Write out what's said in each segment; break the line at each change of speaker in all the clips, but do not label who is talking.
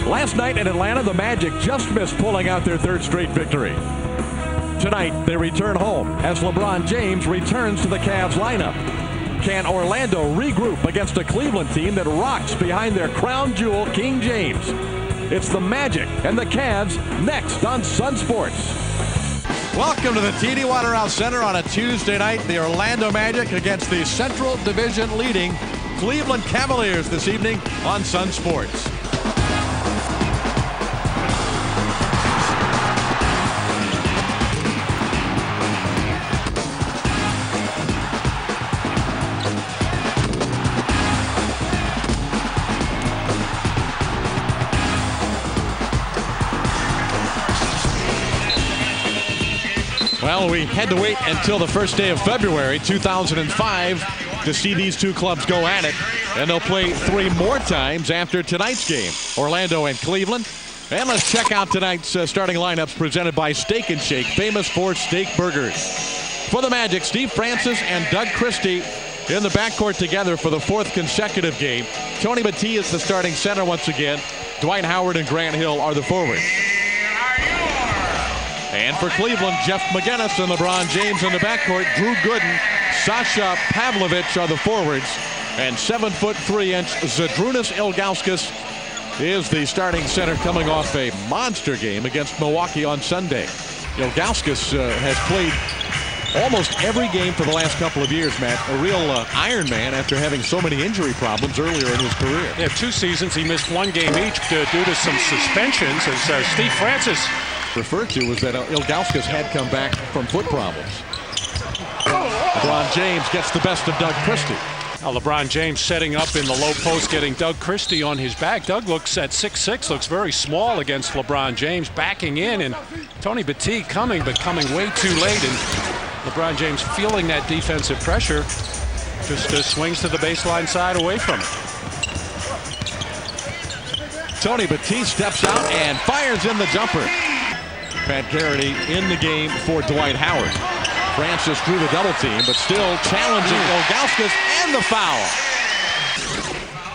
Last night in Atlanta, the Magic just missed pulling out their third straight victory. Tonight, they return home as LeBron James returns to the Cavs lineup. Can Orlando regroup against a Cleveland team that rocks behind their crown jewel, King James? It's the Magic and the Cavs next on Sun Sports.
Welcome to the TD Waterhouse Center on a Tuesday night. The Orlando Magic against the Central Division leading Cleveland Cavaliers this evening on Sun Sports. Well, we had to wait until the first day of February 2005 to see these two clubs go at it, and they'll play 3 more times after tonight's game, Orlando and Cleveland. And let's check out tonight's starting lineups presented by Steak and Shake, famous for steak burgers. For the Magic, Steve Francis and Doug Christie in the backcourt together for the 4th consecutive game. Tony Battie is the starting center once again. Dwight Howard and Grant Hill are the forwards. And for Cleveland, Jeff McInnes and LeBron James in the backcourt. Drew Gooden, Sasha Pavlovich are the forwards. And 7'3" Zydrunas Ilgauskas is the starting center, coming off a monster game against Milwaukee on Sunday. Ilgauskas has played almost every game for the last couple of years, Matt. A real Iron Man after having so many injury problems earlier in his career.
Yeah, 2 seasons. He missed 1 game each due to some suspensions, as Steve Francis
referred to was that Ilgauskas had come back from foot problems. LeBron James gets the best of Doug Christie.
Now LeBron James setting up in the low post, getting Doug Christie on his back. Doug looks at 6'6", looks very small against LeBron James, backing in, and Tony Battie coming, but coming way too late, and LeBron James feeling that defensive pressure, just swings to the baseline side away from it.
Tony Battie steps out and fires in the jumper. Pat Garrity in the game for Dwight Howard. Francis drew the double team, but still challenging Ilgauskas, and the foul.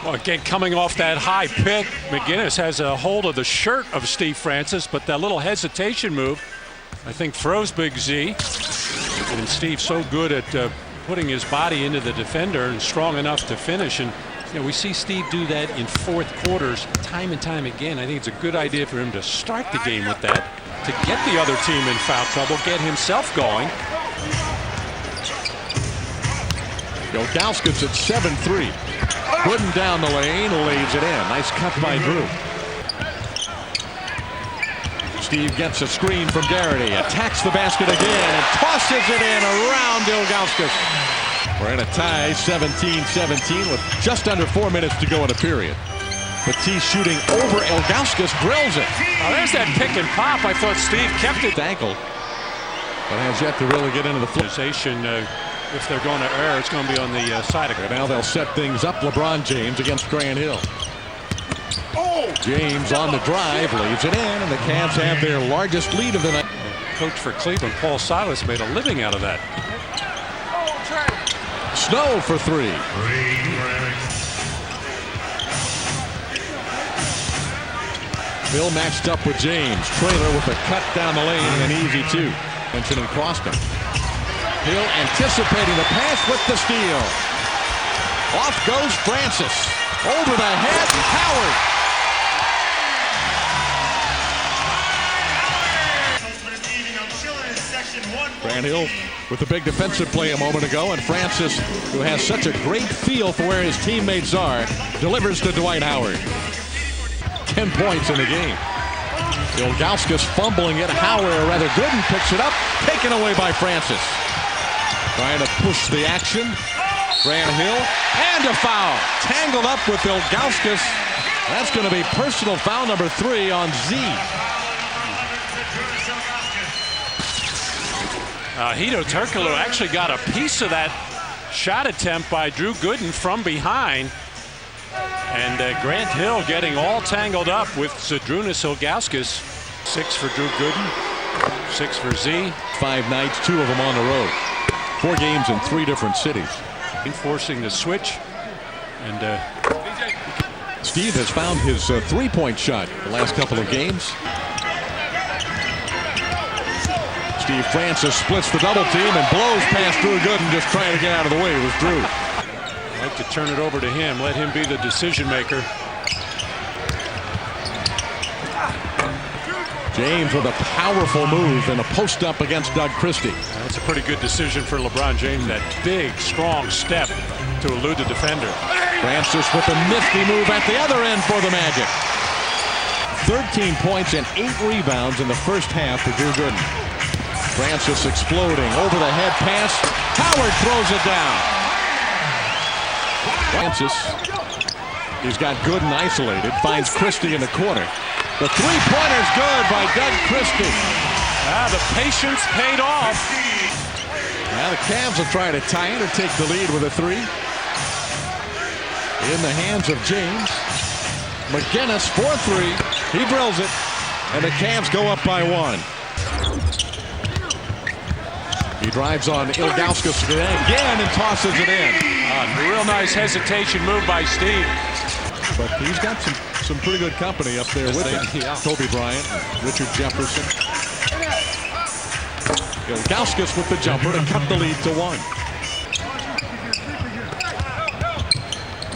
Well, again, coming off that high pick, McInnes has a hold of the shirt of Steve Francis, but that little hesitation move, I think, froze Big Z. And Steve's so good at putting his body into the defender and strong enough to finish. And we see Steve do that in 4th quarters time and time again. I think it's a good idea for him to start the game with that, to get the other team in foul trouble, get himself going.
Ilgauskas at 7'3". Gooden down the lane, lays it in. Nice cut by Drew. Steve gets a screen from Garrity, attacks the basket again, and tosses it in around Ilgauskas. We're in a tie, 17-17, with just under 4 minutes to go in a period. Battie shooting over Ilgauskas, drills it.
Oh, there's that pick and pop. I thought Steve kept it.
Ankle, but has yet to really get into the flow.
If they're going to err, it's going to be on the side of it.
Now they'll set things up. LeBron James against Grant Hill. James on the drive, leaves it in, and the Cavs have their largest lead of the night.
Coach for Cleveland, Paul Silas, made a living out of that.
Snow for 3. Hill matched up with James. Trailer with a cut down the lane and an easy 2. Mentioning cost him. Hill anticipating the pass with the steal. Off goes Francis. Over the head, Howard. Grant Hill with the big defensive play a moment ago, and Francis, who has such a great feel for where his teammates are, delivers to Dwight Howard. 10 points in the game. Ilgauskas fumbling it. Howard, or rather Gooden, picks it up. Taken away by Francis. Trying to push the action. Grant Hill, and a foul. Tangled up with Ilgauskas. That's going to be personal foul number 3 on Z.
Hedo Turkoglu actually got a piece of that shot attempt by Drew Gooden from behind. And Grant Hill getting all tangled up with Zydrunas Ilgauskas. 6 for Drew Gooden, 6 for Z.
5 nights, 2 of them on the road. 4 games in 3 different cities.
Enforcing the switch. And
Steve has found his three-point shot the last couple of games. Steve Francis splits the double team and blows past Drew Gooden, just trying to get out of the way. It was Drew.
I'd like to turn it over to him, let him be the decision maker.
James with a powerful move and a post up against Doug Christie.
That's a pretty good decision for LeBron James. That big, strong step to elude the defender.
Francis with a nifty move at the other end for the Magic. 13 points and 8 rebounds in the first half for Drew Gooden. Francis exploding, over the head pass. Howard throws it down. Francis, he's got Gooden isolated, finds Christie in the corner. The three-pointer's good by Doug Christie.
The patience paid off.
Now the Cavs will try to tie it or take the lead with a three. In the hands of James. McGinnis, 4-3. He drills it. And the Cavs go up by 1. He drives on Ilgauskas again and tosses it in.
A real nice hesitation move by Steve.
But he's got some pretty good company up there with him.
Yeah.
Kobe Bryant, Richard Jefferson. Ilgauskas with the jumper to cut the lead to 1.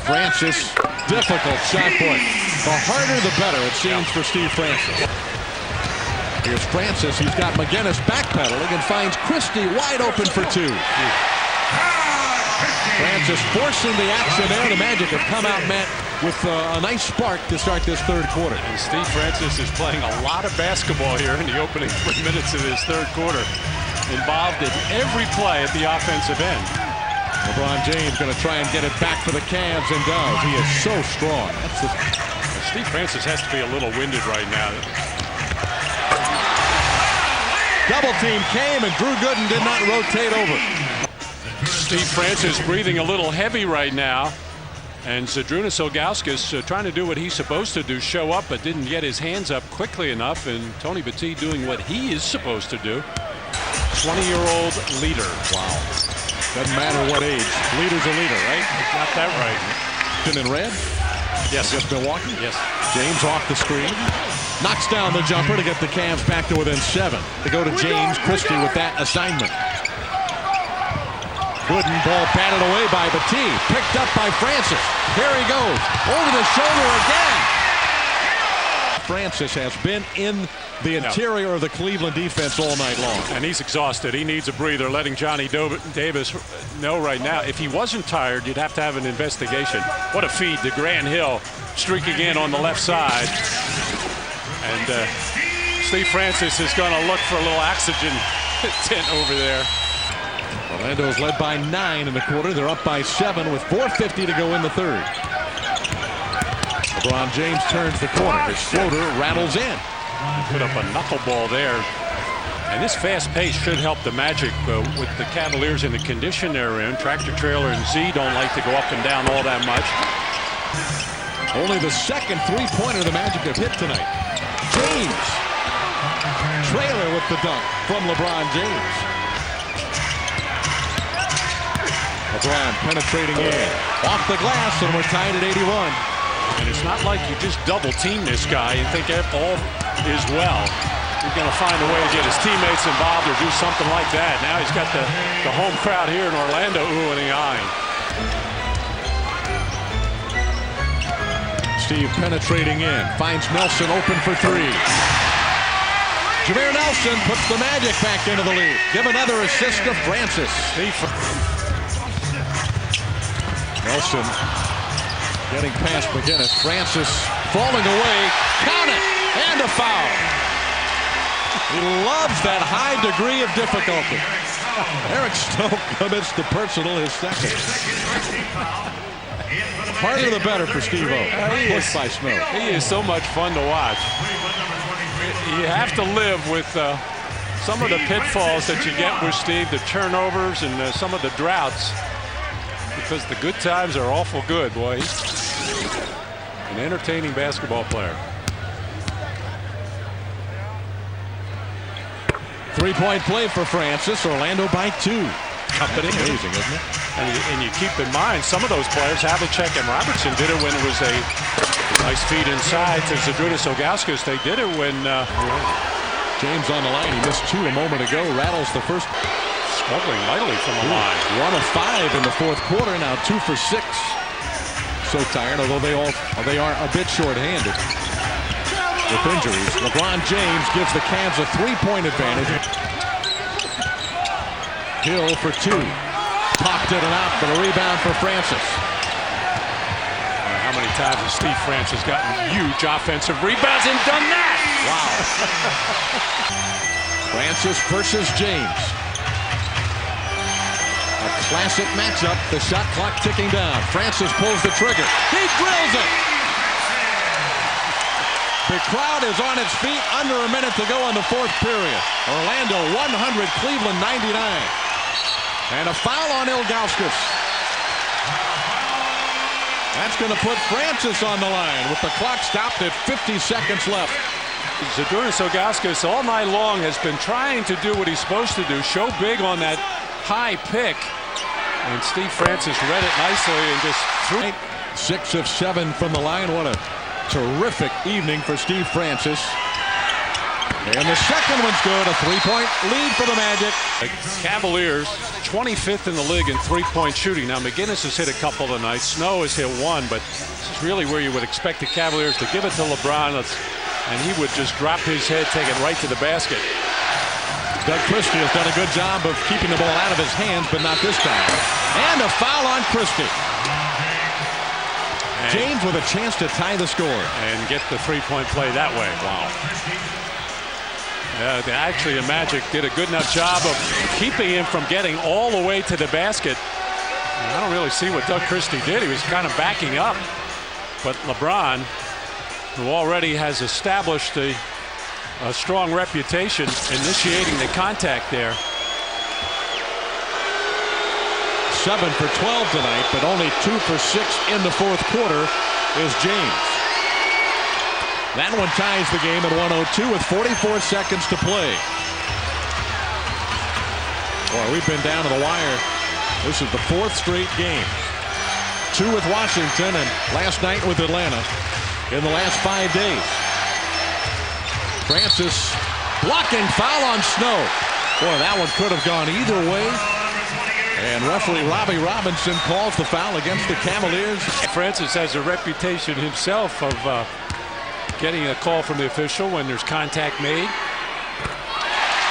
Francis, difficult shot point. The harder the better, it seems, for Steve Francis. Here's Francis. He's got McGinnis backpedaling and finds Christie wide open for 2. Francis forcing the action there. The Magic have come out, Matt, with a nice spark to start this third quarter.
And Steve Francis is playing a lot of basketball here in the opening 3 minutes of this third quarter. Involved in every play at the offensive end.
LeBron James going to try and get it back for the Cavs, and does. He is so strong.
Steve Francis has to be a little winded right now.
Double team came, and Drew Gooden did not rotate over.
Steve Francis breathing a little heavy right now. And Zydrunas Ilgauskas trying to do what he's supposed to do, show up, but didn't get his hands up quickly enough. And Tony Batiste doing what he is supposed to do. 20-year-old leader.
Wow. Doesn't matter what age. Leader's a leader, right?
Got that right.
In red?
Yes.
Against Milwaukee?
Yes.
James off the screen. Knocks down the jumper to get the Cavs back to within 7. They go to James. Christie with that assignment. Gooden, ball batted away by Batiste. Picked up by Francis. Here he goes. Over the shoulder again. Francis has been in the interior of the Cleveland defense all night long.
And he's exhausted. He needs a breather, letting Johnny Davis know right now. If he wasn't tired, you'd have to have an investigation. What a feed to Grant Hill, streaking in on the left side. And Steve Francis is going to look for a little oxygen tent over there.
Orlando's led by 9 in the quarter. They're up by 7 with 4:50 to go in the third. LeBron James turns the corner. His floater rattles in.
Put up a knuckleball there. And this fast pace should help the Magic with the Cavaliers in the condition they're in. Tractor Trailer and Z don't like to go up and down all that much.
Only the second three-pointer the Magic have hit tonight. James. Trailer with the dunk from LeBron James. LeBron penetrating in. Off the glass, and we're tied at 81.
And it's not like you just double team this guy and think all is well. He's going to find a way to get his teammates involved or do something like that. Now he's got the home crowd here in Orlando oohing and eyeing.
Steve penetrating in. Finds Nelson open for 3. Jameer Nelson puts the Magic back into the lead. Give another assist to Francis. Nelson getting past McGinnis. Francis falling away. Count it. And a foul. He loves that high degree of difficulty. Eric Stokes commits the personal, his second. Harder the better for Steve-O. Pushed by Snow.
He is so much fun to watch. You have to live with some of the pitfalls that you get with Steve, the turnovers and some of the droughts. Because the good times are awful good, boy. He's an entertaining basketball player.
Three-point play for Francis. Orlando by 2. Company. Amazing, isn't it?
And you keep in mind, some of those players, Havlicek and Robertson, did it when it was a Nice feed inside to Zydrunas Ilgauskas. They did it when
James on the line. He missed 2 a moment ago. Rattles the first.
Struggling mightily from the line.
1 of 5 in the fourth quarter. Now 2 for 6. So tired, although they are a bit short-handed with injuries. LeBron James gives the Cavs a 3-point advantage. Hill for 2. Popped it and out for the rebound for Francis.
How many times has Steve Francis gotten huge offensive rebounds and done that?
Wow. Francis versus James. A classic matchup. The shot clock ticking down. Francis pulls the trigger. He drills it. The crowd is on its feet. Under a minute to go in the fourth period. Orlando 100, Cleveland 99. And a foul on Ilgauskas. That's going to put Francis on the line with the clock stopped at 50 seconds left.
Zydrunas Ilgauskas all night long has been trying to do what he's supposed to do. Show big on that high pick. And Steve Francis read it nicely and just threw it.
6 of 7 from the line. What a terrific evening for Steve Francis. And the second one's good. A 3-point lead for the Magic.
Cavaliers 25th in the league in 3-point shooting. Now McGinnis has hit a couple tonight. Snow has hit 1, but this is really where you would expect the Cavaliers to give it to LeBron, and he would just drop his head, take it right to the basket.
Doug Christie has done a good job of keeping the ball out of his hands, but not this time. And a foul on Christie. James with a chance to tie the score.
And get the 3-point play that way. Wow. Actually, the Magic did a good enough job of keeping him from getting all the way to the basket. And I don't really see what Doug Christie did. He was kind of backing up. But LeBron, who already has established a strong reputation, initiating the contact there.
7 for 12 tonight, but only 2 for 6 in the fourth quarter is James. That one ties the game at 102 with 44 seconds to play. Boy, we've been down to the wire. This is the 4th straight game. 2 with Washington and last night with Atlanta in the last 5 days. Francis blocking foul on Snow. Boy, that one could have gone either way. And referee Robbie Robinson calls the foul against the Cavaliers.
Francis has a reputation himself of getting a call from the official when there's contact made.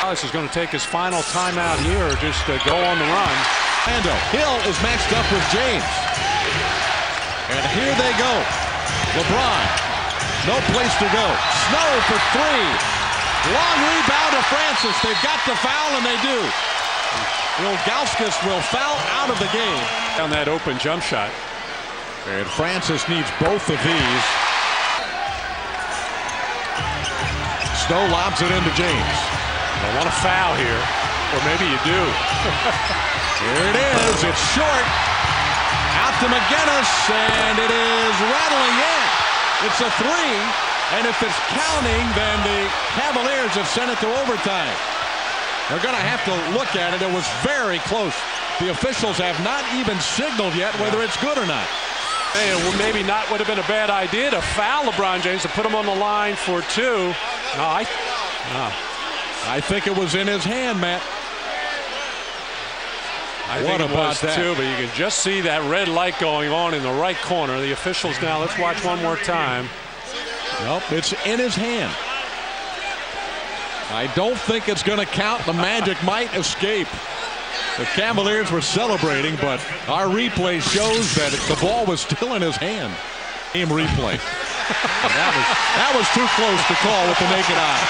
This is going to take his final timeout here or just go on the run.
Hill is matched up with James. And here they go. LeBron. No place to go. Snow for 3. Long rebound to Francis. They've got the foul, and they do. Ilgauskas will foul out of the game.
On that open jump shot.
And Francis needs both of these. Snow lobs it into James.
Don't want to foul here. Or maybe you do.
Here it is. It's short. Out to McGinnis, and it is rattling in. It's a 3, and if it's counting, then the Cavaliers have sent it to overtime. They're going to have to look at it. It was very close. The officials have not even signaled yet whether it's good or not.
Hey, well, maybe not would have been a bad idea to foul LeBron James to put him on the line for 2.
I think it was in his hand, Matt.
I think it was too, but you can just see that red light going on in the right corner. The officials now, let's watch one more time.
Nope, it's in his hand. I don't think it's going to count. The Magic might escape. The Cavaliers were celebrating, but our replay shows that the ball was still in his hand. Game replay. that was too close to call with the naked eye.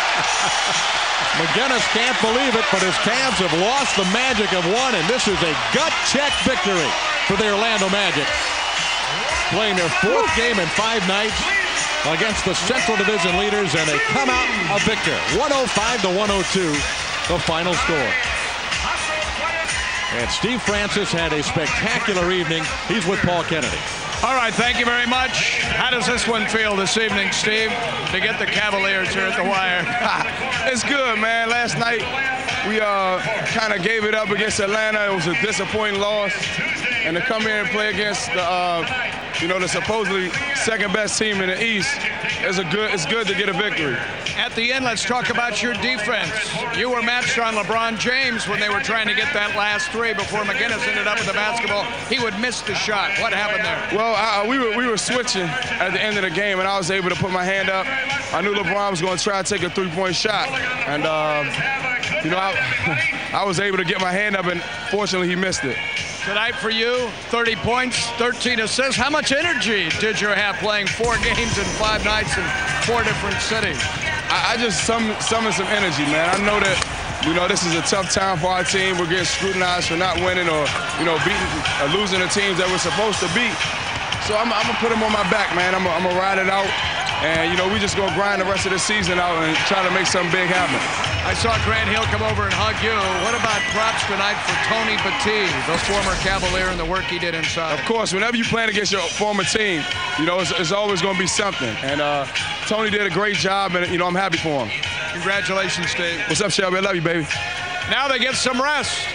McGinnis can't believe it, but his Cavs have lost. The Magic have won, and this is a gut check victory for the Orlando Magic. Playing their 4th game in 5 nights against the Central Division leaders, and they come out a victor. 105-102, the final score. And Steve Francis had a spectacular evening. He's with Paul Kennedy.
All right, thank you very much. How does this one feel this evening, Steve, to get the Cavaliers here at the wire?
It's good, man. Last night we kind of gave it up against Atlanta. It was a disappointing loss. And to come here and play against the you know, the supposedly second best team in the East, it's good to get a victory.
At the end, let's talk about your defense. You were matched on LeBron James when they were trying to get that last three before McGinnis ended up with the basketball. He would miss the shot. What happened there?
Well, we were switching at the end of the game, and I was able to put my hand up. I knew LeBron was going to try to take a three-point shot, and you know, I was able to get my hand up, and fortunately, he missed it.
Tonight for you, 30 points, 13 assists. How much energy did you have playing 4 games in 5 nights in 4 different cities?
I just summoned some energy, man. I know that, you know, this is a tough time for our team. We're getting scrutinized for not winning or, you know, beating or losing the teams that we're supposed to beat. So I'm going to put them on my back, man. I'm going to ride it out. And, you know, we just going to grind the rest of the season out and try to make something big happen.
I saw Grant Hill come over and hug you. What about props tonight for Tony Batiste, the former Cavalier, and the work he did inside?
Of course, whenever you playing against your former team, you know, it's always going to be something. And Tony did a great job, and, you know, I'm happy for him.
Congratulations, Steve.
What's up, Shelby? I love you, baby.
Now they get some rest.